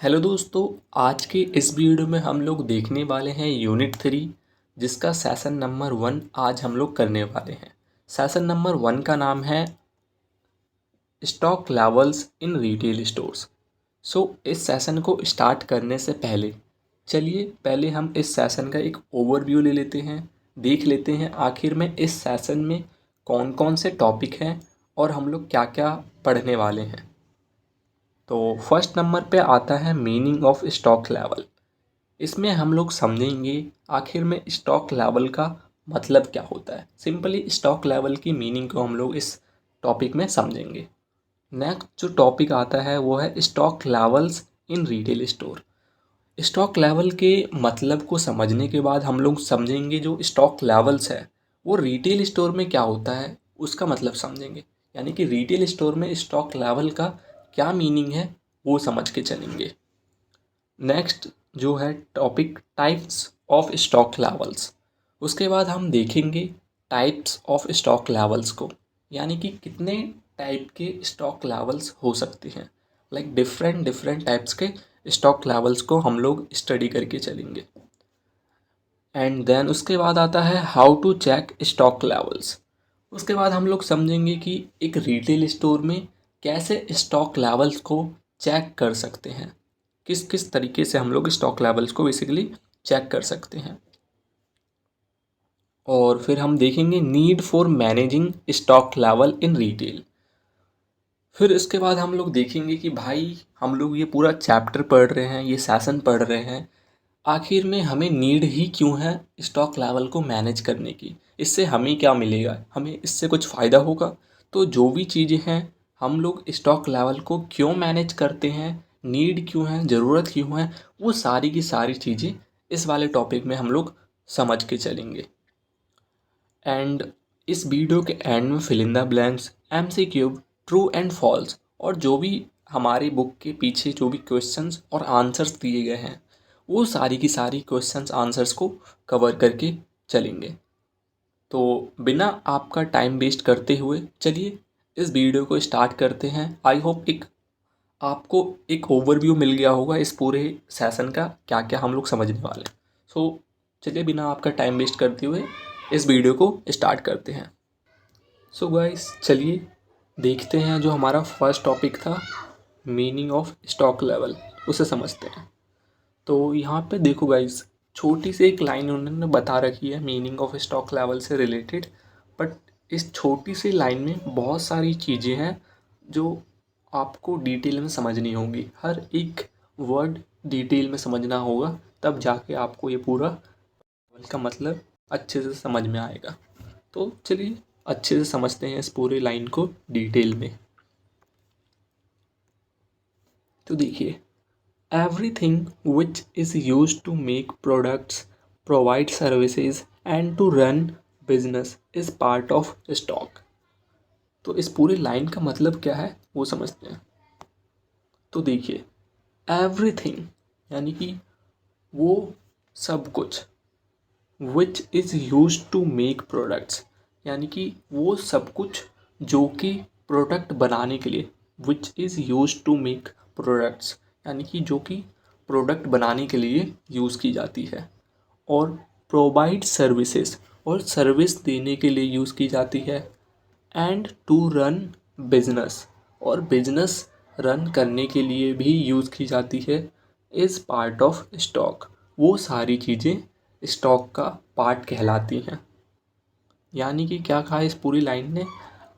Hello दोस्तों। आज के इस वीडियो में हम लोग देखने वाले हैं यूनिट 3 जिसका सेशन नंबर 1 आज हम लोग करने वाले हैं। सेशन नंबर 1 का नाम है stock levels in retail stores. इस सेशन को स्टार्ट करने से पहले चलिए पहले हम इस सेशन का एक ओवरव्यू ले लेते हैं, देख लेते हैं आखिर में इस सेशन में कौन कौन से टॉपिक हैं और हम लोग क्या क्या पढ़ने वाले हैं। तो फर्स्ट नंबर पे आता है मीनिंग ऑफ स्टॉक लेवल। इसमें हम लोग समझेंगे आखिर में स्टॉक लेवल का मतलब क्या होता है। सिंपली स्टॉक लेवल की मीनिंग को हम लोग इस टॉपिक में समझेंगे। नेक्स्ट जो टॉपिक आता है वो है stock levels in retail store. Stock level के मतलब को समझने के बाद हम लोग समझेंगे जो स्टॉक लेवल्स है वो रिटेल स्टोर में क्या होता है उसका मतलब समझेंगे। यानी कि रिटेल स्टोर में स्टॉक लेवल का क्या मीनिंग है वो समझ के चलेंगे। नेक्स्ट जो है topic types of stock levels. उसके बाद हम देखेंगे टाइप्स ऑफ स्टॉक लेवल्स को, यानी कि कितने टाइप के स्टॉक लेवल्स हो सकते हैं। लाइक डिफरेंट डिफरेंट टाइप्स के स्टॉक लेवल्स को हम लोग स्टडी करके चलेंगे। एंड देन उसके बाद आता है how to check stock levels. उसके बाद हम लोग समझेंगे कि एक रिटेल स्टोर में कैसे स्टॉक लेवल्स को चेक कर सकते हैं, किस किस तरीके से हम लोग स्टॉक लेवल्स को बेसिकली चेक कर सकते हैं। और फिर हम देखेंगे need for managing stock level in retail. फिर इसके बाद हम लोग देखेंगे कि भाई हम लोग ये पूरा चैप्टर पढ़ रहे हैं, ये सेशन पढ़ रहे हैं, आखिर में हमें नीड ही क्यों है स्टॉक लेवल को मैनेज करने की। इससे हमें क्या मिलेगा, हमें इससे कुछ फ़ायदा होगा। तो जो भी चीज़ें हैं हम लोग स्टॉक लेवल को क्यों मैनेज करते हैं, नीड क्यों है, ज़रूरत क्यों है, वो सारी की सारी चीज़ें इस वाले टॉपिक में हम लोग समझ के चलेंगे। एंड इस वीडियो के एंड में fill in the blanks, MCQ, true and false और जो भी हमारी बुक के पीछे जो भी क्वेश्चंस और आंसर्स दिए गए हैं वो सारी की सारी क्वेश्चंस आंसर्स को कवर करके चलेंगे। तो बिना आपका टाइम वेस्ट करते हुए चलिए इस वीडियो को स्टार्ट करते हैं। आई होप आपको एक ओवरव्यू मिल गया होगा इस पूरे सेशन का, क्या क्या हम लोग समझने वाले हैं। चलिए बिना आपका टाइम वेस्ट करते हुए इस वीडियो को स्टार्ट करते हैं। गाइस चलिए देखते हैं जो हमारा फर्स्ट टॉपिक था मीनिंग ऑफ स्टॉक लेवल, उसे समझते हैं। तो यहाँ पे देखो गाइस, छोटी सी एक लाइन उन्होंने बता रखी है मीनिंग ऑफ स्टॉक लेवल से रिलेटेड, बट इस छोटी सी लाइन में बहुत सारी चीज़ें हैं जो आपको डिटेल में समझनी होगी। हर एक वर्ड डिटेल में समझना होगा, तब जाके आपको ये पूरा का मतलब अच्छे से समझ में आएगा। तो चलिए अच्छे से समझते हैं इस पूरे लाइन को डिटेल में। तो देखिए, everything which is used to make products, provide services and to run business is part of stock। तो इस पूरी लाइन का मतलब क्या है वो समझते हैं। तो देखिए, everything यानी कि वो सब कुछ, which is used to make products यानी कि वो सब कुछ जो कि प्रोडक्ट बनाने के लिए, which is used to make products यानी कि जो कि प्रोडक्ट बनाने के लिए यूज़ की जाती है, और प्रोवाइड सर्विसेज और सर्विस देने के लिए यूज़ की जाती है, एंड टू रन बिजनेस और बिजनेस रन करने के लिए भी यूज़ की जाती है, इज़ पार्ट ऑफ स्टॉक। वो सारी चीज़ें स्टॉक का पार्ट कहलाती हैं। यानी कि क्या कहा इस पूरी लाइन ने,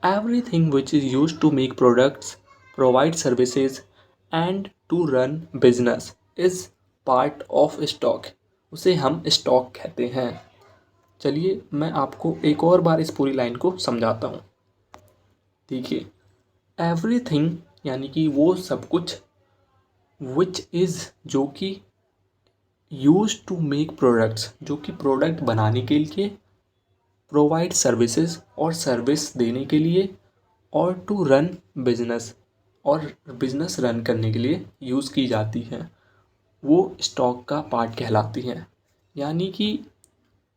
everything which is use to make products, provide services and to run business is part of stock, उसे हम स्टॉक कहते हैं। चलिए मैं आपको एक और बार इस पूरी लाइन को समझाता हूँ। देखिए, एवरीथिंग यानी कि वो सब कुछ, विच इज़ जो कि, यूज टू मेक प्रोडक्ट्स जो कि प्रोडक्ट बनाने के लिए, प्रोवाइड सर्विसेज और सर्विस देने के लिए, और टू रन बिजनेस और बिजनेस रन करने के लिए यूज़ की जाती हैं, वो स्टॉक का पार्ट कहलाती हैं। यानी कि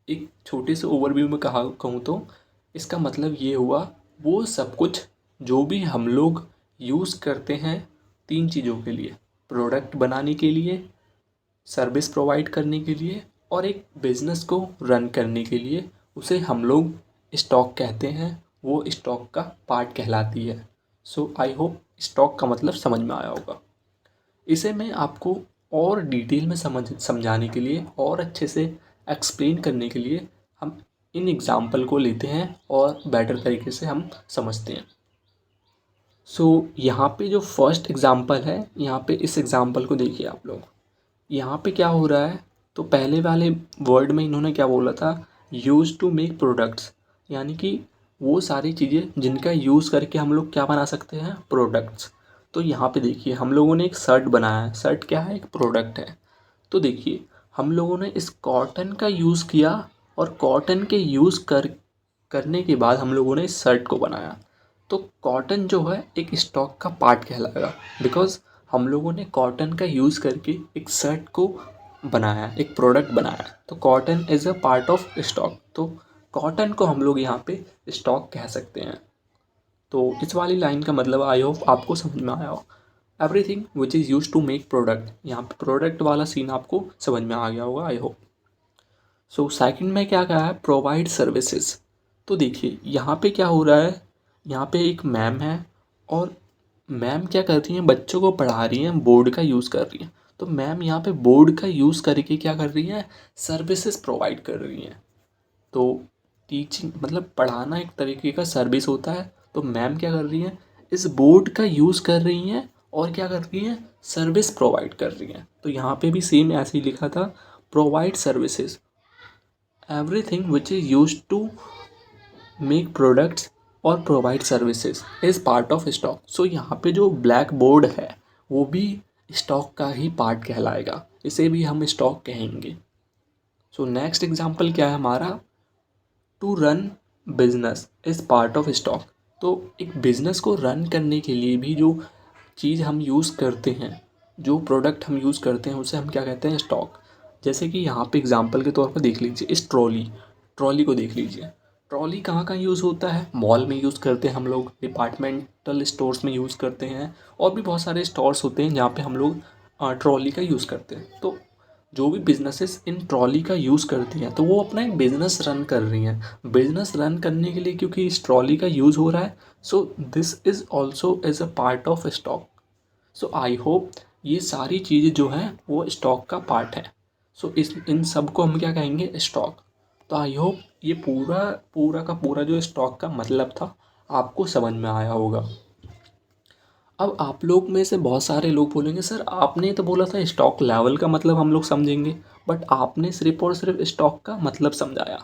एक छोटे से ओवरव्यू में कहूँ तो इसका मतलब ये हुआ, वो सब कुछ जो भी हम लोग यूज़ करते हैं तीन चीज़ों के लिए, प्रोडक्ट बनाने के लिए, सर्विस प्रोवाइड करने के लिए और एक बिज़नेस को रन करने के लिए उसे हम लोग स्टॉक कहते हैं, वो स्टॉक का पार्ट कहलाती है। सो आई होप स्टॉक का मतलब समझ में आया होगा। इसे मैं आपको और डिटेल में समझाने के लिए और अच्छे से एक्सप्लेन करने के लिए हम इन एग्ज़ाम्पल को लेते हैं और बेटर तरीके से हम समझते हैं। यहाँ पे जो फर्स्ट एग्ज़ाम्पल है, यहाँ पे इस एग्ज़ाम्पल को देखिए आप लोग। यहाँ पे क्या हो रहा है, तो पहले वाले वर्ड में इन्होंने क्या बोला था, यूज़ टू मेक प्रोडक्ट्स, यानी कि वो सारी चीज़ें जिनका यूज़ करके हम लोग क्या बना सकते हैं, प्रोडक्ट्स। तो यहाँ पे देखिए हम लोगों ने एक शर्ट बनाया है, शर्ट क्या है, एक प्रोडक्ट है। तो देखिए हम लोगों ने इस कॉटन का यूज़ किया और कॉटन के यूज़ करने के बाद हम लोगों ने इस शर्ट को बनाया। तो कॉटन जो है एक स्टॉक का पार्ट कहलाएगा, बिकॉज हम लोगों ने कॉटन का यूज़ करके एक शर्ट को बनाया, एक प्रोडक्ट बनाया। तो cotton is a part of stock, तो कॉटन को हम लोग यहाँ पे स्टॉक कह सकते हैं। तो इस वाली लाइन का मतलब आई होप आपको समझ में आया हो। Everything which is use to make product, यहाँ पे प्रोडक्ट वाला सीन आपको समझ में आ गया होगा आई होप। सो सेकंड में क्या कहा है, प्रोवाइड सर्विसेज। तो देखिए यहाँ पे क्या हो रहा है, यहाँ पे एक मैम है और मैम क्या कर रही हैं, बच्चों को पढ़ा रही हैं, बोर्ड का यूज़ कर रही हैं। तो मैम यहाँ पे बोर्ड का यूज़ करके क्या कर रही हैं, सर्विसेज प्रोवाइड कर रही हैं। तो टीचिंग मतलब पढ़ाना एक तरीके का सर्विस होता है। तो मैम क्या कर रही हैं, इस बोर्ड का यूज़ कर रही हैं और क्या कर रही हैं, सर्विस प्रोवाइड कर रही हैं। तो यहाँ पे भी सेम ऐसे ही लिखा था, provide services, everything which is use to make products और provide services is part of stock. So यहाँ पे जो ब्लैक बोर्ड है वो भी स्टॉक का ही पार्ट कहलाएगा, इसे भी हम स्टॉक कहेंगे। सो नेक्स्ट एग्जांपल क्या है हमारा, to run business is part of stock. तो एक बिज़नेस को रन करने के लिए भी जो चीज़ हम यूज़ करते हैं, जो प्रोडक्ट हम यूज़ करते हैं, उसे हम क्या कहते हैं, स्टॉक। जैसे कि यहाँ पे एग्जांपल के तौर पर देख लीजिए, इस ट्रॉली ट्रॉली को देख लीजिए। ट्रॉली कहाँ कहाँ यूज़ होता है, मॉल में यूज़ करते हैं हम लोग, डिपार्टमेंटल स्टोर्स में यूज़ करते हैं और भी बहुत सारे स्टोर्स होते हैं जहाँ पे हम लोग ट्रॉली का यूज़ करते हैं। तो जो भी बिजनेसेस इन ट्रॉली का यूज़ करती हैं तो वो अपना एक बिज़नेस रन कर रही हैं। बिज़नेस रन करने के लिए क्योंकि इस ट्रॉली का यूज़ हो रहा है, so this is also as a part of stock. So I hope ये सारी चीज़ें जो हैं वो स्टॉक का पार्ट है। सो इस इन सब को हम क्या कहेंगे, स्टॉक। तो आई होप ये पूरा पूरा का पूरा जो स्टॉक का मतलब था आपको समझ में आया होगा। अब आप लोग में से बहुत सारे लोग बोलेंगे, सर आपने तो बोला था स्टॉक लेवल का मतलब हम लोग समझेंगे, बट आपने सिर्फ और सिर्फ स्टॉक का मतलब समझाया।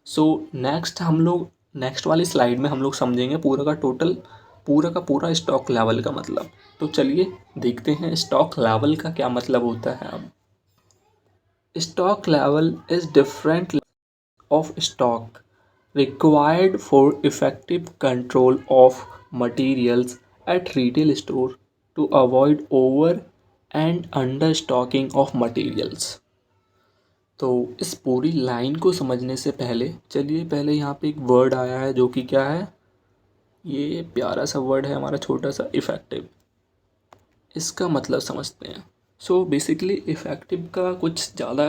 सो नेक्स्ट हम लोग नेक्स्ट वाली स्लाइड में हम लोग समझेंगे पूरा का टोटल, पूरा का पूरा स्टॉक लेवल का मतलब। तो चलिए देखते हैं स्टॉक लेवल का क्या मतलब होता है। अब stock level is different of stock required for effective control of materials at retail store to avoid over and understocking of materials। तो इस पूरी लाइन को समझने से पहले चलिए पहले यहाँ पे एक वर्ड आया है जो कि क्या है, ये प्यारा सा वर्ड है हमारा छोटा सा, इफ़ेक्टिव। इसका मतलब समझते हैं। सो बेसिकली इफ़ेक्टिव का कुछ ज़्यादा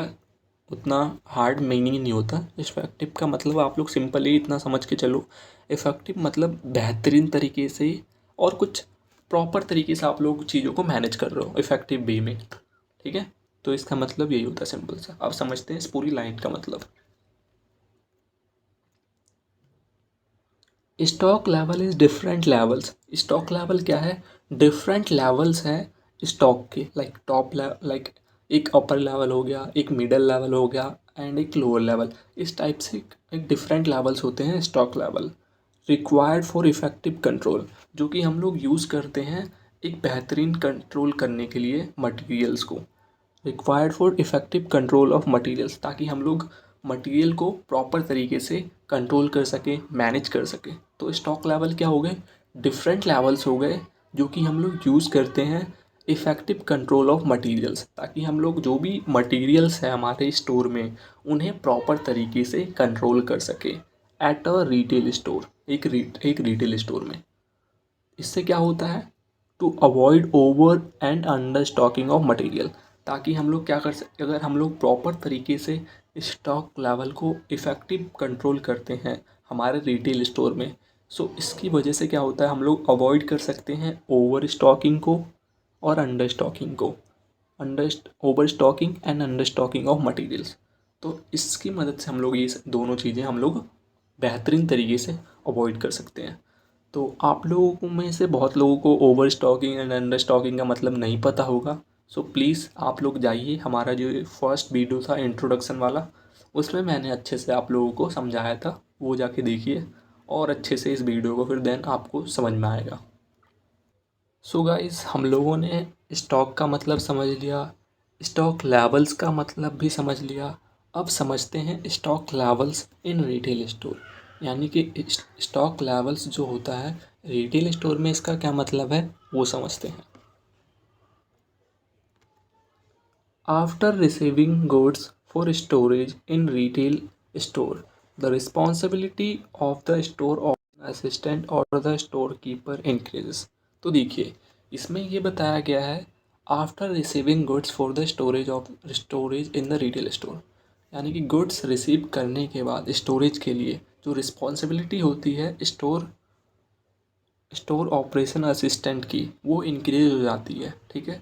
उतना हार्ड मीनिंग नहीं होता। इफ़ेक्टिव का मतलब आप लोग सिंपली इतना समझ के चलो, इफ़ेक्टिव मतलब बेहतरीन तरीके से और कुछ प्रॉपर तरीके से आप लोग चीज़ों को मैनेज कर रहे हो इफ़ेक्टिव वे में, ठीक है। तो इसका मतलब यही होता है सिंपल सा। आप समझते हैं इस पूरी लाइन का मतलब। Stock level is different levels. Stock level क्या है, डिफरेंट लेवल्स हैं स्टॉक के, लाइक टॉप लेवल, लाइक एक अपर लेवल हो गया, एक मिडल लेवल हो गया एंड एक लोअर लेवल। इस टाइप से एक डिफरेंट लेवल्स होते हैं stock level. Required for effective control, जो कि हम लोग यूज़ करते हैं एक बेहतरीन कंट्रोल करने के लिए मटेरियल्स को। Required for effective control of materials, ताकि हम लोग मटेरियल को प्रॉपर तरीके से कंट्रोल कर सकें, मैनेज कर सकें। तो स्टॉक लेवल क्या हो गए, डिफरेंट लेवल्स हो गए जो कि हम लोग यूज़ करते हैं इफ़ेक्टिव कंट्रोल ऑफ मटेरियल्स, ताकि हम लोग जो भी मटेरियल्स है हमारे स्टोर में उन्हें प्रॉपर तरीके से कंट्रोल कर सकें एट अ रिटेल स्टोर, एक रिटेल स्टोर में। इससे क्या होता है, to avoid over and under stocking of material. ताकि हम लोग क्या कर सकते, अगर हम लोग प्रॉपर तरीके से स्टॉक लेवल को इफ़ेक्टिव कंट्रोल करते हैं हमारे रिटेल स्टोर में, सो इसकी वजह से क्या होता है, हम लोग अवॉइड कर सकते हैं ओवर स्टॉकिंग को और अंडर स्टॉकिंग को, under over stocking and under stocking of materials. तो इसकी मदद से हम लोग ये दोनों चीज़ें हम लोग बेहतरीन तरीके से अवॉइड कर सकते हैं। तो आप लोगों में से बहुत लोगों को over stocking and under stocking का मतलब नहीं पता होगा। सो प्लीज़ आप लोग जाइए, हमारा जो फर्स्ट वीडियो था इंट्रोडक्शन वाला, उसमें मैंने अच्छे से आप लोगों को समझाया था, वो जाके देखिए और अच्छे से इस वीडियो को फिर देन आपको समझ में आएगा। सो गाइस, हम लोगों ने स्टॉक का मतलब समझ लिया, स्टॉक लेवल्स का मतलब भी समझ लिया। अब समझते हैं stock levels in retail store, यानी कि स्टॉक लेवल्स जो होता है रिटेल स्टोर में, इसका क्या मतलब है वो समझते हैं। After receiving goods for storage in retail store, the responsibility of the store assistant और द स्टोर कीपर इंक्रीजेस। तो देखिए, इसमें ये बताया गया है after receiving goods for the storage in the retail store, यानी कि गुड्स रिसीव करने के बाद स्टोरेज के लिए जो रिस्पॉन्सिबिलिटी होती है स्टोर ऑपरेशन असिस्टेंट की, वो इंक्रीज हो जाती है। ठीक है,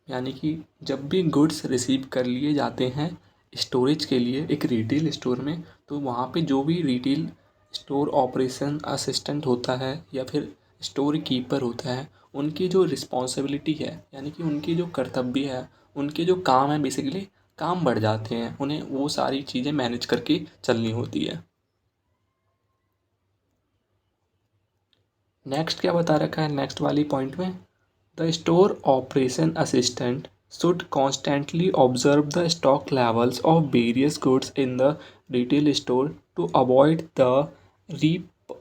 यानी कि जब भी गुड्स रिसीव कर लिए जाते हैं स्टोरेज के लिए एक रिटेल स्टोर में, तो वहाँ पे जो भी रिटेल स्टोर ऑपरेशन असिस्टेंट होता है या फिर स्टोर कीपर होता है, उनकी जो रिस्पॉन्सिबिलिटी है, यानी कि उनकी जो कर्तव्य है, उनके जो काम है, बेसिकली काम बढ़ जाते हैं, उन्हें वो सारी चीज़ें मैनेज करके चलनी होती है। नेक्स्ट क्या बता रखा है नेक्स्ट वाली पॉइंट में, the store operation assistant should constantly observe the stock levels of various goods in the retail store to avoid the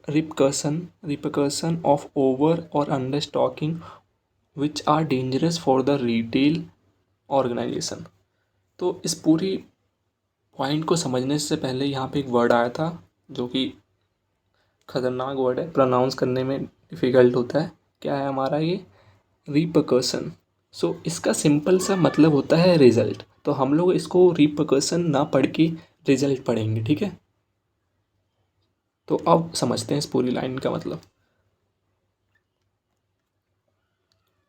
repercussion of over or understocking, which are dangerous for the retail organization। तो इस पूरी point को समझने से पहले यहाँ पे एक वर्ड आया था जो कि खतरनाक वर्ड है, प्रोनाउंस करने में डिफ़िकल्ट होता है। क्या है हमारा ये, रिpercussion। सो इसका सिंपल सा मतलब होता है रिजल्ट। तो हम लोग इसको रिpercussion ना पढ़ के रिजल्ट पढ़ेंगे, ठीक है। तो अब समझते हैं इस पूरी लाइन का मतलब।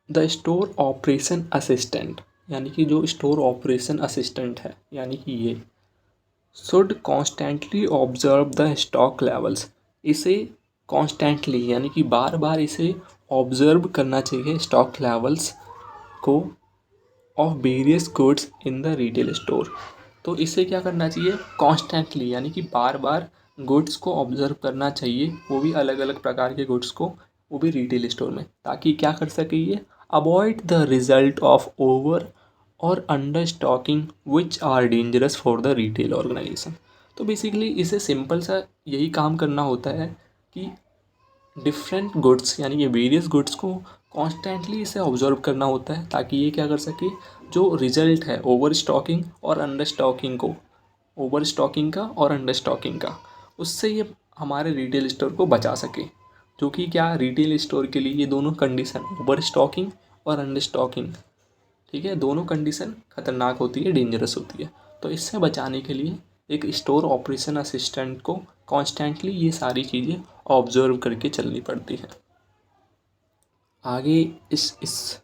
द स्टोर ऑपरेशन असिस्टेंट, यानी कि जो स्टोर ऑपरेशन असिस्टेंट है, यानी कि ये should constantly observe the stock levels, इसे कॉन्स्टेंटली यानी कि बार बार इसे ऑब्जर्व करना चाहिए स्टॉक लेवल्स को of various goods in the retail store. तो इसे क्या करना चाहिए, कॉन्स्टेंटली यानी कि बार बार गुड्स को ऑब्जर्व करना चाहिए, वो भी अलग अलग प्रकार के गुड्स को, वो भी रिटेल स्टोर में, ताकि क्या कर सके ये, avoid the result of over और under stocking which are dangerous for the retail organisation. तो बेसिकली इसे सिंपल सा यही काम करना होता है कि डिफरेंट गुड्स यानी कि वेरियस गुड्स को कॉन्स्टेंटली इसे ऑब्जर्व करना होता है, ताकि ये क्या कर सके, जो रिजल्ट है ओवर स्टॉकिंग और अंडर स्टॉकिंग को, ओवर स्टॉकिंग का और अंडर स्टॉकिंग का, उससे ये हमारे रिटेल स्टोर को बचा सके। जो कि क्या, रिटेल स्टोर के लिए ये दोनों कंडीशन, ओवर स्टॉकिंग और अंडर स्टॉकिंग, ठीक है, दोनों कंडीशन खतरनाक होती है, डेंजरस होती है। तो इससे बचाने के लिए एक स्टोर ऑपरेशन असिस्टेंट को कॉन्स्टेंटली ये सारी चीज़ें ऑब्जर्व करके चलनी पड़ती हैं। आगे इस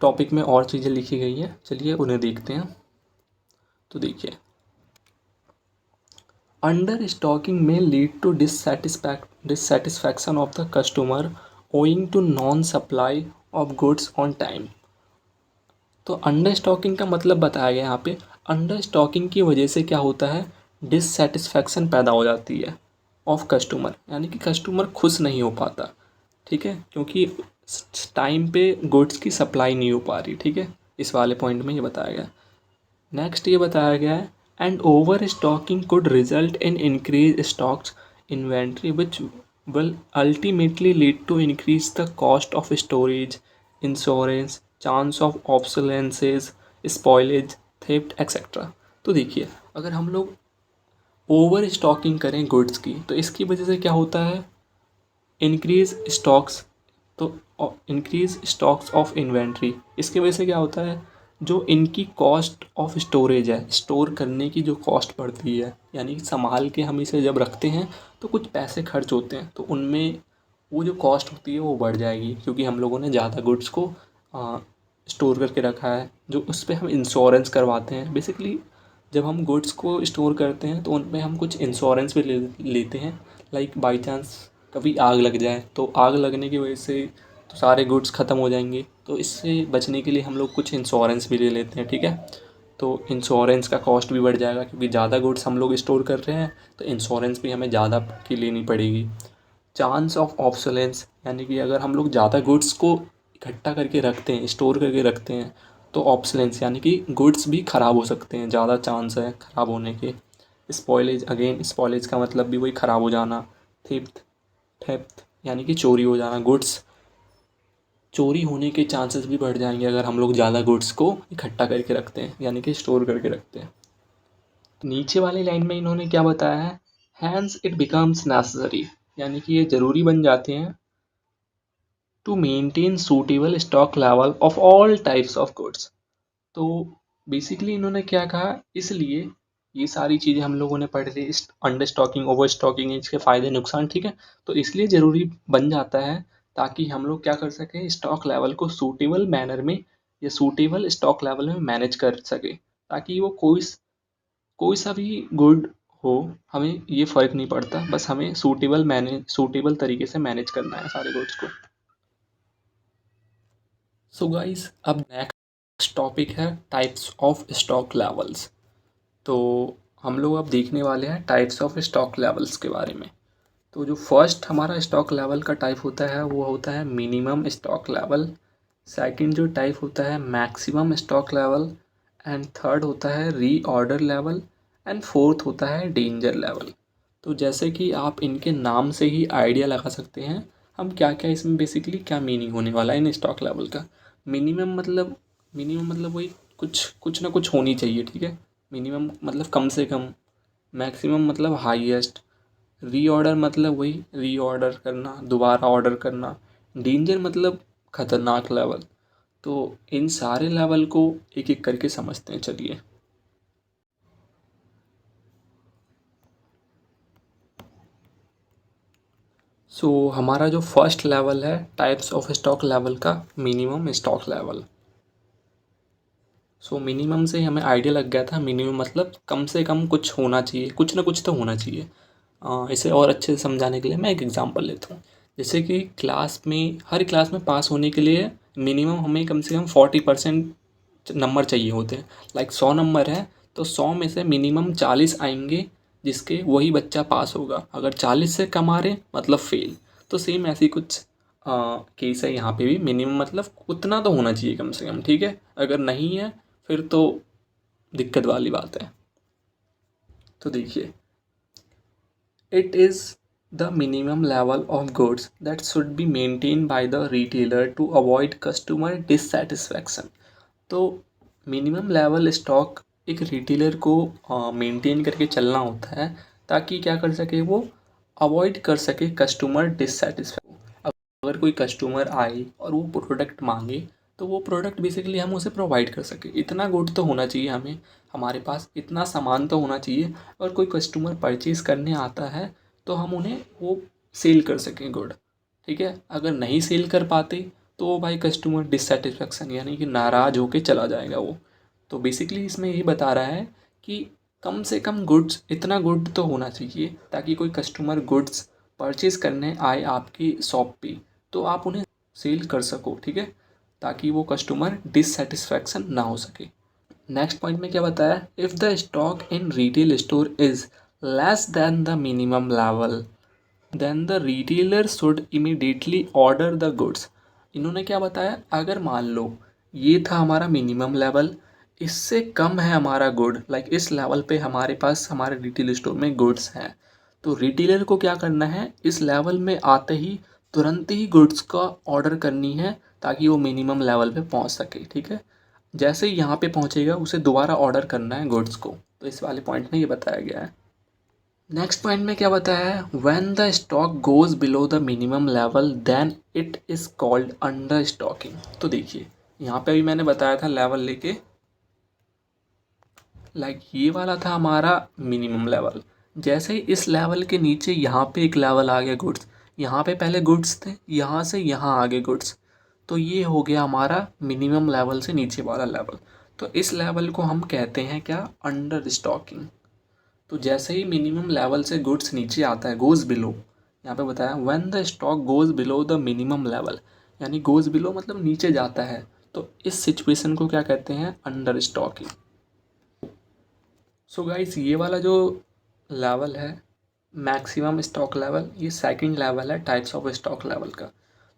टॉपिक में और चीज़ें लिखी गई हैं, चलिए उन्हें देखते हैं। तो देखिए, अंडर स्टॉकिंग में lead to dissatisfaction of the customer owing to non supply of goods on time. तो अंडर स्टॉकिंग का मतलब बताया गया यहाँ पे, अंडर स्टॉकिंग की वजह से क्या होता है, डिससेटिस्फैक्शन पैदा हो जाती है ऑफ कस्टमर, यानी कि कस्टमर खुश नहीं हो पाता, ठीक है, क्योंकि टाइम पे गुड्स की सप्लाई नहीं हो पा रही, ठीक है, इस वाले पॉइंट में ये बताया गया। नेक्स्ट ये बताया गया है, and over stocking could result in increase stocks inventory which will ultimately lead to increase the cost of storage, insurance, chance of obsolescence, spoilage, theft, etc। तो देखिए, अगर हम लोग ओवर स्टॉकिंग करें गुड्स की, तो इसकी वजह से क्या होता है, इंक्रीज स्टॉक्स, तो इंक्रीज स्टॉक्स ऑफ इन्वेंट्री, इसकी वजह से क्या होता है, जो इनकी कॉस्ट ऑफ स्टोरेज है, स्टोर करने की जो कॉस्ट पड़ती है, यानी संभाल के हम इसे जब रखते हैं तो कुछ पैसे खर्च होते हैं, तो उनमें वो जो कॉस्ट होती है वो बढ़ जाएगी, क्योंकि हम लोगों ने ज़्यादा गुड्स को स्टोर करके रखा है। जो उस पर हम इंश्योरेंस करवाते हैं बेसिकली, जब हम गुड्स को स्टोर करते हैं तो उन पे हम कुछ इंश्योरेंस भी लेते हैं। लाइक बाई चांस कभी आग लग जाए, तो आग लगने की वजह से तो सारे गुड्स ख़त्म हो जाएंगे, तो इससे बचने के लिए हम लोग कुछ इंश्योरेंस भी ले लेते हैं, ठीक है। तो इंश्योरेंस का कॉस्ट भी बढ़ जाएगा, क्योंकि ज़्यादा गुड्स हम लोग स्टोर कर रहे हैं तो इंश्योरेंस भी हमें ज़्यादा की लेनी पड़ेगी। चांस ऑफ ऑब्सोलेंस, यानी कि अगर हम लोग ज़्यादा गुड्स को इकट्ठा करके रखते हैं, स्टोर करके रखते हैं, तो ऑब्सोलेंस यानी कि गुड्स भी ख़राब हो सकते हैं, ज़्यादा चांस है ख़राब होने के। स्पॉइलेज, अगेन स्पॉइलेज का मतलब भी वही ख़राब हो जाना। थेफ्ट, थेफ्ट यानी कि चोरी हो जाना, गुड्स चोरी होने के चांसेस भी बढ़ जाएंगे अगर हम लोग ज़्यादा गुड्स को इकट्ठा करके रखते हैं, यानी कि स्टोर करके रखते हैं। नीचे वाली लाइन में इन्होंने क्या बताया है, हैंस इट बिकम्स नेसेसरी, यानी कि ये ज़रूरी बन जाते हैं to maintain suitable stock level of all types of goods. तो बेसिकली इन्होंने क्या कहा, इसलिए ये सारी चीज़ें हम लोगों ने पढ़ ली, अंडर स्टॉकिंग, ओवर स्टॉकिंग, इसके फ़ायदे नुकसान, ठीक है। तो इसलिए ज़रूरी बन जाता है ताकि हम लोग क्या कर सकें, स्टॉक लेवल को सूटेबल मैनर में या सूटेबल स्टॉक लेवल में मैनेज कर सके, ताकि वो कोई सा भी गुड हो, हमें ये फ़र्क नहीं पड़ता, बस हमें सूटेबल तरीके से मैनेज करना है सारे गुड्स को। सो गाइस, अब नेक्स्ट टॉपिक है टाइप्स ऑफ स्टॉक लेवल्स। तो हम लोग अब देखने वाले हैं टाइप्स ऑफ स्टॉक लेवल्स के बारे में। तो जो फर्स्ट हमारा स्टॉक लेवल का टाइप होता है वो होता है मिनिमम स्टॉक लेवल। सेकंड जो टाइप होता है maximum stock level. And third होता है रीऑर्डर लेवल। एंड फोर्थ होता है डेंजर लेवल। तो जैसे कि आप इनके नाम से ही आइडिया लगा सकते हैं हम क्या क्या इसमें बेसिकली क्या मीनिंग होने वाला है इन स्टॉक लेवल का। मिनिमम मतलब वही कुछ कुछ ना कुछ होनी चाहिए, ठीक है। मिनिमम मतलब कम से कम। मैक्सिमम मतलब हाईएस्ट। रीऑर्डर मतलब वही रीऑर्डर करना, दोबारा ऑर्डर करना। डेंजर मतलब खतरनाक लेवल। तो इन सारे लेवल को एक एक करके समझते हैं, चलिए। हमारा जो फर्स्ट लेवल है टाइप्स ऑफ स्टॉक लेवल का, मिनिमम स्टॉक लेवल। मिनिमम से हमें आइडिया लग गया था, मिनिमम मतलब कम से कम कुछ होना चाहिए, कुछ ना कुछ तो होना चाहिए। इसे और अच्छे से समझाने के लिए मैं एक एग्जांपल लेता हूँ। जैसे कि हर क्लास में पास होने के लिए मिनिमम हमें कम से कम 40% नंबर चाहिए होते हैं। लाइक 100 नंबर है तो 100 में से मिनिमम 40 आएंगे, जिसके वही बच्चा पास होगा। अगर 40 से कम आ रहे मतलब फेल। तो सेम ऐसी कुछ केस है यहाँ पे भी। मिनिमम मतलब उतना तो होना चाहिए कम से कम, ठीक है। अगर नहीं है फिर तो दिक्कत वाली बात है। तो देखिए, it is the minimum level of goods that should be maintained by the retailer to avoid customer dissatisfaction। तो मिनिमम लेवल स्टॉक एक रिटेलर को मेंटेन करके चलना होता है, ताकि क्या कर सके, वो अवॉइड कर सके कस्टमर डिससेटिस्फैक्शन। अगर कोई कस्टमर आए और वो प्रोडक्ट मांगे तो वो प्रोडक्ट बेसिकली हम उसे प्रोवाइड कर सके। इतना गुड तो होना चाहिए हमें, हमारे पास इतना सामान तो होना चाहिए। और कोई कस्टमर परचेज़ करने आता है तो हम उन्हें वो सेल कर सकें गुड, ठीक है। अगर नहीं सेल कर पाते तो वो भाई कस्टमर डिससेटिस्फेक्शन यानी कि नाराज़ होके चला जाएगा वो। तो बेसिकली इसमें यही बता रहा है कि कम से कम गुड्स, इतना गुड तो होना चाहिए ताकि कोई कस्टमर गुड्स परचेज़ करने आए आपकी शॉप पे तो आप उन्हें सेल कर सको, ठीक है, ताकि वो कस्टमर डिससेटिस्फैक्शन ना हो सके। नेक्स्ट पॉइंट में क्या बताया, if the stock in retail store is less than the minimum level then the retailer should immediately order the goods. इन्होंने क्या बताया, अगर मान लो ये था हमारा मिनिमम लेवल, इससे कम है हमारा गुड, लाइक इस लेवल पे हमारे पास हमारे रिटेल स्टोर में गुड्स हैं, तो रिटेलर को क्या करना है, इस लेवल में आते ही तुरंत ही गुड्स का ऑर्डर करनी है ताकि वो मिनिमम लेवल पे पहुंच सके, ठीक है। जैसे ही यहाँ पे पहुंचेगा उसे दोबारा ऑर्डर करना है गुड्स को। तो इस वाले पॉइंट में ये बताया गया है। नेक्स्ट पॉइंट में क्या बताया है, when the stock goes below the minimum level then it is called under stocking. तो देखिए यहाँ पे भी मैंने बताया था लेवल लेके, ये वाला था हमारा मिनिमम लेवल। जैसे ही इस लेवल के नीचे यहाँ पे एक लेवल आ गया गुड्स, यहाँ पे पहले गुड्स थे, यहाँ से यहाँ आ गए गुड्स, तो ये हो गया हमारा मिनिमम लेवल से नीचे वाला लेवल। तो इस लेवल को हम कहते हैं क्या, अंडर स्टॉकिंग। तो जैसे ही मिनिमम लेवल से गुड्स नीचे आता है, गोज़ बिलो, यहाँ पे बताया when the stock goes below the minimum level, यानी गोज़ बिलो मतलब नीचे जाता है, तो इस सिचुएशन को क्या कहते हैं, अंडर स्टॉकिंग। सो गाइस ये वाला जो लेवल है मैक्सिमम स्टॉक लेवल, ये सेकंड लेवल है टाइप्स ऑफ स्टॉक लेवल का।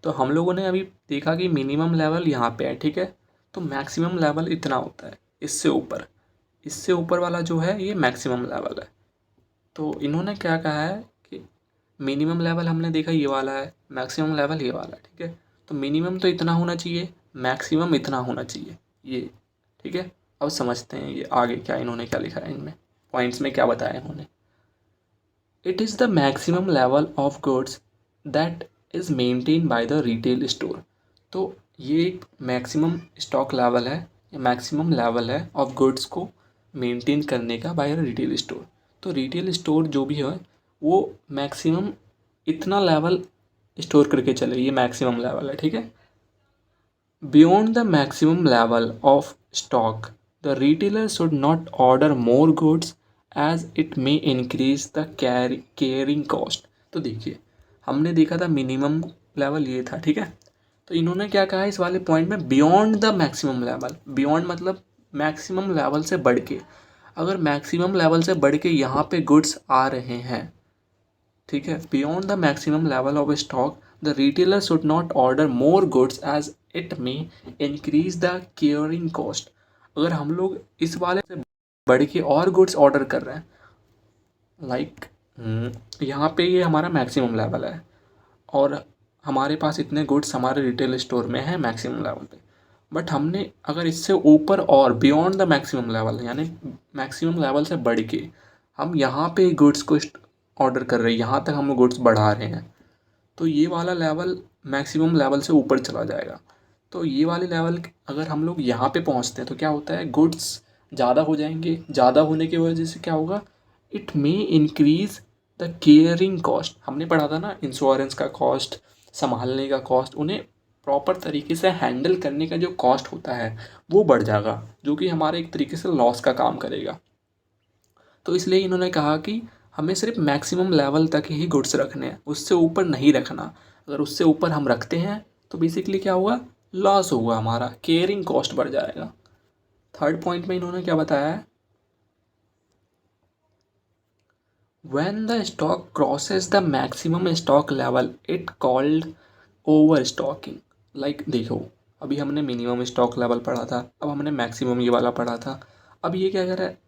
तो हम लोगों ने अभी देखा कि मिनिमम लेवल यहाँ पे है, ठीक है। तो मैक्सिमम लेवल इतना होता है, इससे ऊपर वाला जो है ये मैक्सिमम लेवल है। तो इन्होंने क्या कहा है कि मिनिमम लेवल हमने देखा ये वाला है, मैक्सिमम लेवल ये वाला है, ठीक है। तो मिनिमम तो इतना होना चाहिए, मैक्सिमम इतना होना चाहिए, ये ठीक है। अब समझते हैं ये आगे क्या इन्होंने क्या लिखा है, इनमें पॉइंट्स में क्या बताया इन्होंने। It is the maximum level of goods that is maintain by the retail store. तो ये एक मैक्सिमम स्टॉक लेवल है, या मैक्सिमम लेवल है ऑफ गुड्स को मेंटेन करने का बाय रिटेल स्टोर। तो रिटेल स्टोर जो भी है वो मैक्सिमम इतना लेवल स्टोर करके चले, ये मैक्सिमम लेवल है, ठीक है। Beyond the maximum level of stock the retailer should not order more goods as it may increase the carrying cost. तो देखिए हमने देखा था मिनिमम लेवल ये था, ठीक है। तो इन्होंने क्या कहा इस वाले पॉइंट में, beyond the maximum level. Beyond मतलब मैक्सिमम लेवल से बढ़ के, अगर मैक्सिमम लेवल से बढ़ के यहाँ पे गुड्स आ रहे हैं, ठीक है, beyond the maximum level of stock the retailer should not order more goods as it may increase the carrying cost. अगर हम लोग इस वाले से बढ़ के और गुड्स ऑर्डर कर रहे हैं, लाइक यहाँ पे ये हमारा मैक्सिमम लेवल है और हमारे पास इतने गुड्स हमारे रिटेल स्टोर में हैं मैक्सिमम लेवल पे, बट हमने अगर इससे ऊपर और बियॉन्ड द मैक्सिमम लेवल, यानी मैक्सिमम लेवल से बढ़ के हम यहाँ पे गुड्स को ऑर्डर कर रहे हैं, यहाँ तक हम गुड्स बढ़ा रहे हैं, तो ये वाला लेवल मैक्सिमम लेवल से ऊपर चला जाएगा। तो ये वाले लेवल अगर हम लोग यहाँ पे पहुँचते हैं तो क्या होता है, गुड्स ज़्यादा हो जाएंगे, ज़्यादा होने की वजह से क्या होगा, it may increase the caring cost. हमने पढ़ा था ना, इंश्योरेंस का कॉस्ट, संभालने का कॉस्ट, उन्हें प्रॉपर तरीके से हैंडल करने का जो कॉस्ट होता है वो बढ़ जाएगा, जो कि हमारे एक तरीके से लॉस का काम करेगा। तो इसलिए इन्होंने कहा कि हमें सिर्फ मैक्सिमम लेवल तक ही गुड्स रखने हैं, उससे ऊपर नहीं रखना। अगर उससे ऊपर हम रखते हैं तो बेसिकली क्या हुआ, लॉस होगा, हमारा केयरिंग कॉस्ट बढ़ जाएगा। थर्ड पॉइंट में इन्होंने क्या बताया है, when the stock crosses the maximum stock level it called overstocking। देखो अभी हमने मिनिमम स्टॉक लेवल पढ़ा था, अब हमने मैक्सिमम ये वाला पढ़ा था। अब ये क्या कर रहा है,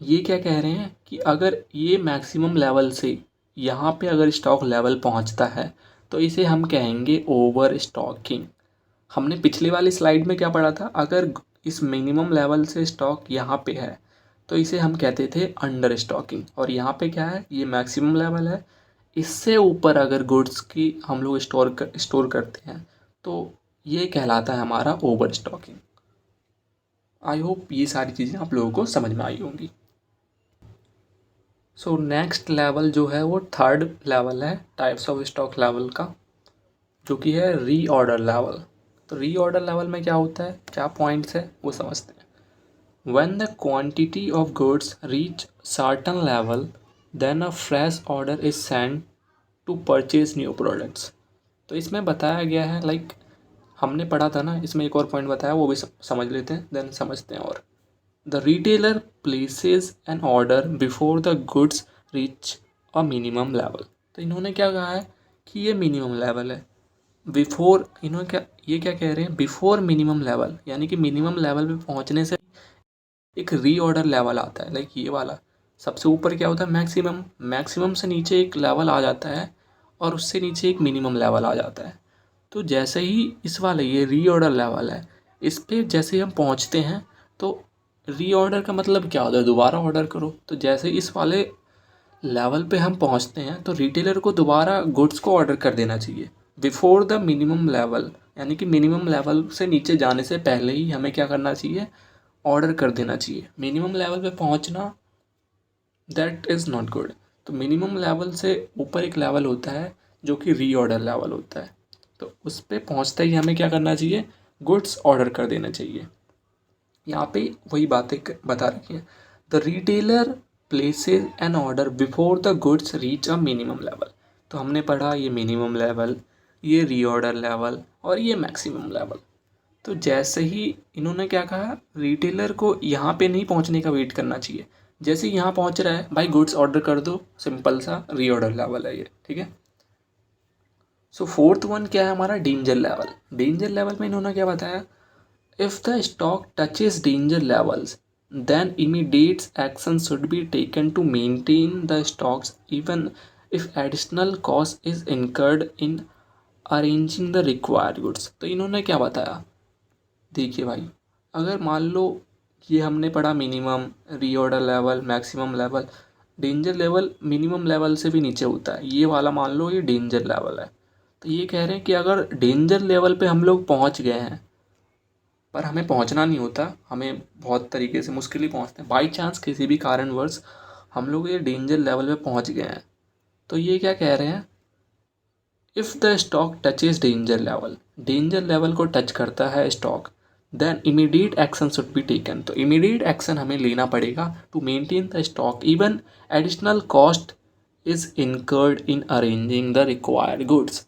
ये क्या कह रहे हैं कि अगर ये मैक्सिमम लेवल से यहाँ पे अगर स्टॉक लेवल पहुँचता है तो इसे हम कहेंगे ओवर स्टॉकिंग। हमने पिछली वाली स्लाइड में क्या पढ़ा था, अगर इस मिनिमम लेवल से स्टॉक यहाँ पे है तो इसे हम कहते थे अंडर स्टॉकिंग, और यहाँ पे क्या है, ये मैक्सिमम लेवल है, इससे ऊपर अगर गुड्स की हम लोग स्टोर करते हैं तो ये कहलाता है हमारा ओवर स्टॉकिंग। आई होप ये सारी चीज़ें आप लोगों को समझ में आई होंगी। सो नेक्स्ट लेवल जो है वो थर्ड लेवल है टाइप्स ऑफ स्टॉक लेवल का, जो कि है रीऑर्डर लेवल। तो रीऑर्डर लेवल में क्या होता है, क्या पॉइंट्स है वो समझते हैं। When the quantity of goods reach certain level, then a fresh order is sent to purchase new products। तो इसमें बताया गया है, हमने पढ़ा था ना, इसमें एक और पॉइंट बताया वो भी समझ लेते हैं, देन समझते हैं। और the retailer places an order before the goods reach a minimum level. तो इन्होंने क्या कहा है कि ये मिनिमम लेवल है, बिफोर, इन्होंने क्या ये क्या कह रहे हैं, बिफोर मिनिमम लेवल, यानी कि मिनिमम लेवल पे पहुंचने से एक रीऑर्डर लेवल आता है। ये वाला सबसे ऊपर क्या होता है, मैक्सिमम, मैक्सिमम से नीचे एक लेवल आ जाता है और उससे नीचे एक मिनिमम लेवल आ जाता है। तो जैसे ही इस वाले ये रीऑर्डर लेवल है, इस पे जैसे ही हम पहुंचते हैं तो रीऑर्डर का मतलब क्या होता है, दोबारा ऑर्डर करो। तो जैसे इस वाले लेवल पे हम पहुंचते हैं तो रिटेलर को दोबारा गुड्स को ऑर्डर कर देना चाहिए बिफोर द मिनिमम लेवल, यानी कि मिनिमम लेवल से नीचे जाने से पहले ही हमें क्या करना चाहिए, ऑर्डर कर देना चाहिए। मिनिमम लेवल पे पहुंचना दैट इज़ नॉट गुड। तो मिनिमम लेवल से ऊपर एक लेवल होता है जो कि रीऑर्डर लेवल होता है, तो उस पर पहुँचते ही हमें क्या करना चाहिए, गुड्स ऑर्डर कर देना चाहिए। यहाँ पे वही बातें बता रखी हैं। The retailer places an order before the goods reach a minimum level. तो हमने पढ़ा ये मिनिमम लेवल, ये रीऑर्डर लेवल और ये मैक्सिमम लेवल। तो जैसे ही इन्होंने क्या कहा, रिटेलर को यहाँ पे नहीं पहुँचने का वेट करना चाहिए। जैसे ही यहाँ पहुँच रहा है भाई गुड्स ऑर्डर कर दो, सिंपल सा रीऑर्डर लेवल है ये, ठीक है। सो फोर्थ वन क्या है हमारा, डेंजर लेवल। डेंजर लेवल में इन्होंने क्या बताया, if the stock touches danger levels, then immediate action should be taken to maintain the stocks even if additional cost is incurred in arranging the required goods। तो इन्होंने क्या बताया, देखिए भाई, अगर मान लो ये हमने पढ़ा minimum, reorder level, maximum level. Danger level minimum level से भी नीचे होता है, ये वाला मान लो ये डेंजर लेवल है। तो ये कह रहे हैं कि अगर डेंजर लेवल पे हम लोग पहुंच गए हैं, पर हमें पहुंचना नहीं होता, हमें बहुत तरीके से मुश्किल ही पहुंचते हैं, बाई चांस किसी भी कारणवश हम लोग ये डेंजर लेवल पे पहुंच गए हैं, तो ये क्या कह रहे हैं, if the stock touches danger level, danger level को टच करता है stock, then immediate action should be taken. तो इमीडिएट एक्शन हमें लेना पड़ेगा to maintain the stock even additional cost is incurred in arranging the required goods.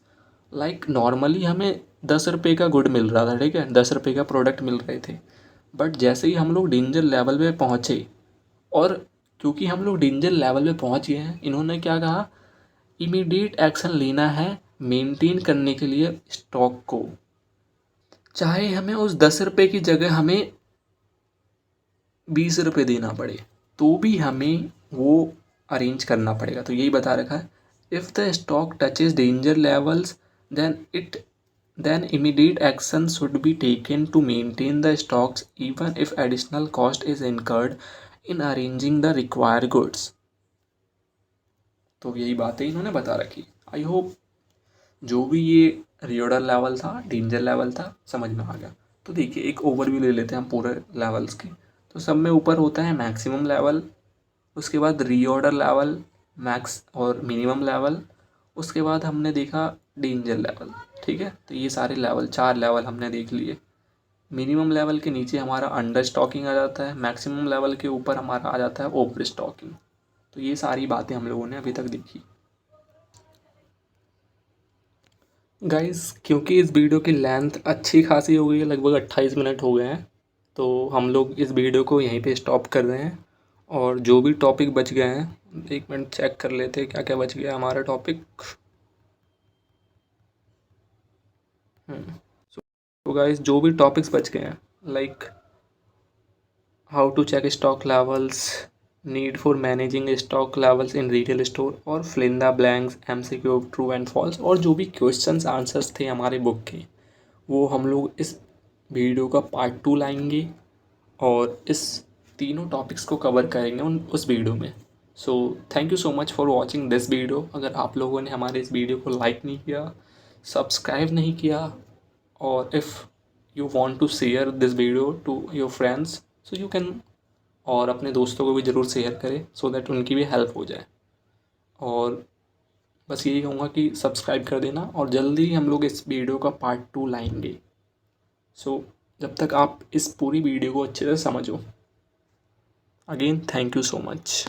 Like normally हमें 10 रुपये का गुड मिल रहा था, ठीक है, 10 रुपये का प्रोडक्ट मिल रहे थे, बट जैसे ही हम लोग डेंजर लेवल पे पहुँचे, और क्योंकि हम लोग डेंजर लेवल पे पहुँच गए हैं, इन्होंने क्या कहा, इमीडिएट एक्शन लेना है मेंटेन करने के लिए स्टॉक को, चाहे हमें उस 10 रुपये की जगह हमें 20 रुपये देना पड़े, तो भी हमें वो अरेंज करना पड़ेगा। तो यही बता रखा है, if the stock touches danger levels then immediate action should be taken to maintain the stocks even if additional cost is incurred in arranging the required goods। तो यही बातें इन्होंने बता रखी। आई होप जो भी ये रीऑर्डर लेवल था, डेंजर लेवल था, समझ में आ गया। तो देखिए एक ओवरव्यू ले लेते हैं हम पूरे लेवल्स की। तो सब में ऊपर होता है मैक्सिमम लेवल, उसके बाद रीऑर्डर लेवल, मैक्स और मिनिमम लेवल, उसके बाद हमने देखा डेंजर लेवल, ठीक है। तो ये सारे लेवल, 4 लेवल हमने देख लिए। मिनिमम लेवल के नीचे हमारा अंडर स्टॉकिंग आ जाता है, मैक्सिमम लेवल के ऊपर हमारा आ जाता है ओवर स्टॉकिंग। तो ये सारी बातें हम लोगों ने अभी तक देखी। गाइस क्योंकि इस वीडियो की लेंथ अच्छी खासी हो गई है, लगभग 28 मिनट हो गए हैं, तो हम लोग इस वीडियो को यहीं पे स्टॉप कर रहे हैं। और जो भी टॉपिक बच गए हैं, 1 मिनट चेक कर लेते हैं क्या क्या बच गया हमारा टॉपिक। तो गाइस जो भी टॉपिक्स बच गए हैं, like how to check stock levels, need for managing stock levels in retail store, और fill in the blanks, MCQ true and false, और जो भी क्वेश्चंस आंसर्स थे हमारे बुक के, वो हम लोग इस वीडियो का पार्ट 2 लाएंगे और इस तीनों टॉपिक्स को कवर करेंगे उस वीडियो में। So thank you so much for watching this video. अगर आप लोगों ने हमारे इस वीडियो को लाइक नहीं किया, सब्सक्राइब नहीं किया, और if you want to share this video to your friends so you can, और अपने दोस्तों को भी ज़रूर शेयर करें सो दैट उनकी भी हेल्प हो जाए। और बस यही कहूँगा कि सब्सक्राइब कर देना, और जल्दी हम लोग इस वीडियो का पार्ट 2 लाएंगे। सो जब तक आप इस पूरी वीडियो को अच्छे से समझो। Again thank you so much.